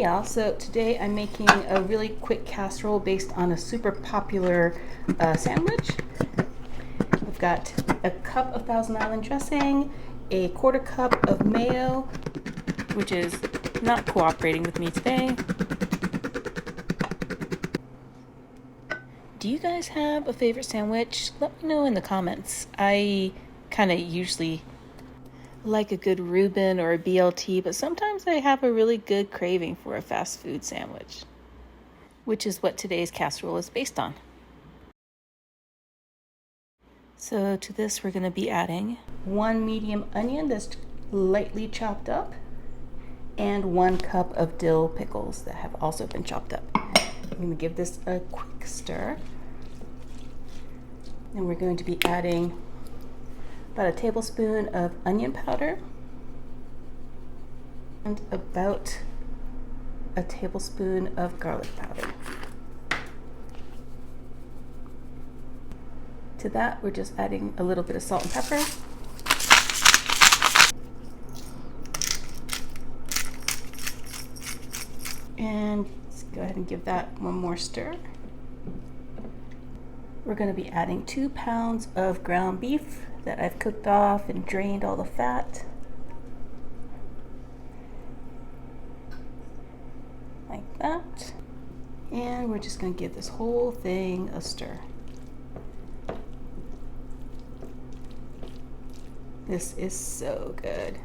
Hey y'all, so today I'm making a really quick casserole based on a super popular sandwich. I've got a cup of Thousand Island dressing, a quarter cup of mayo, which is not cooperating with me today. Do you guys have a favorite sandwich? Let me know in the comments. I kind of usually like a good Reuben or a BLT, but sometimes I have a really good craving for a fast food sandwich, which is what today's casserole is based on. So to this, we're going to be adding 1 medium onion that's lightly chopped up and 1 cup of dill pickles that have also been chopped up. I'm going to give this a quick stir. And we're going to be adding about a tablespoon of onion powder and about a tablespoon of garlic powder. To that, we're just adding a little bit of salt and pepper. And let's go ahead and give that one more stir. We're going to be adding 2 pounds of ground beef that I've cooked off and drained all the fat. Like that. And we're just going to give this whole thing a stir. This is so good.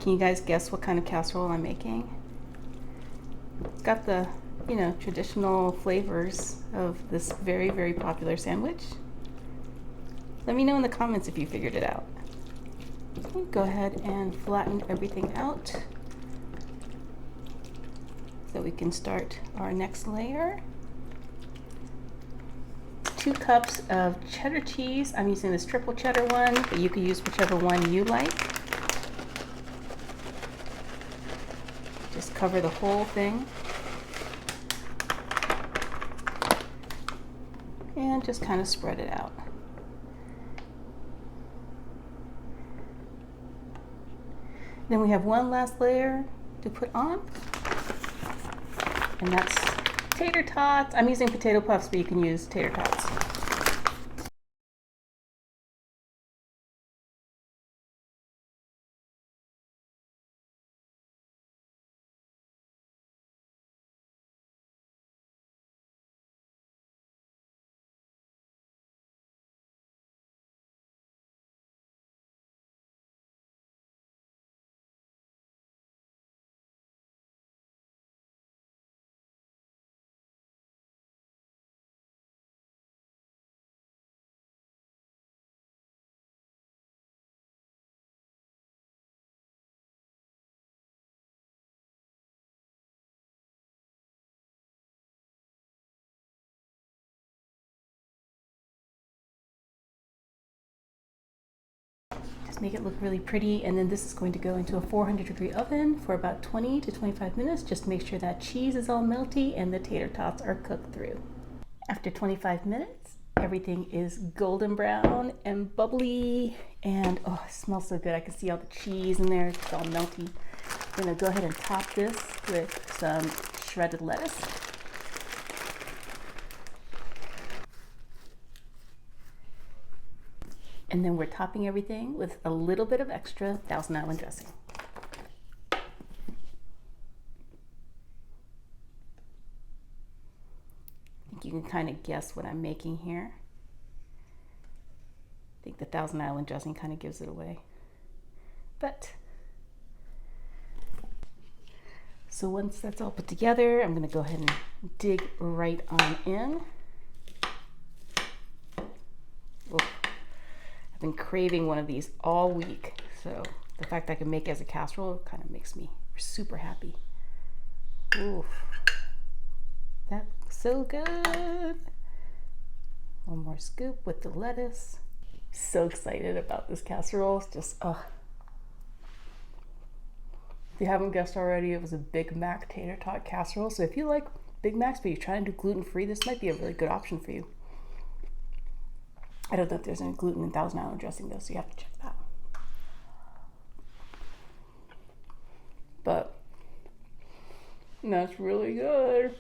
Can you guys guess what kind of casserole I'm making? It's got the, traditional flavors of this very, very popular sandwich. Let me know in the comments if you figured it out. Okay, go ahead and flatten everything out so we can start our next layer. 2 cups of cheddar cheese. I'm using this triple cheddar one, but you can use whichever one you like. Just cover the whole thing. And just kind of spread it out. Then we have one last layer to put on, and that's tater tots. I'm using potato puffs, but you can use tater tots. Just make it look really pretty, and then this is going to go into a 400-degree oven for about 20 to 25 minutes. Just make sure that cheese is all melty and the tater tots are cooked through. After 25 minutes, everything is golden brown and bubbly, and oh, it smells so good. I can see all the cheese in there. It's all melty. I'm gonna go ahead and top this with some shredded lettuce. And then we're topping everything with a little bit of extra Thousand Island dressing. I think you can kind of guess what I'm making here. I think the Thousand Island dressing kind of gives it away. But, so once that's all put together, I'm gonna go ahead and dig right on in. Oof. I've been craving one of these all week, so the fact that I can make it as a casserole kind of makes me super happy. Oof, that looks so good. One more scoop with the lettuce. So excited about this casserole. It's just, oh. If you haven't guessed already, it was a Big Mac Tater Tot Casserole. So if you like Big Macs, but you're trying to do gluten-free, this might be a really good option for you. I don't know if there's any gluten in Thousand Island dressing though, so you have to check that. But That's really good.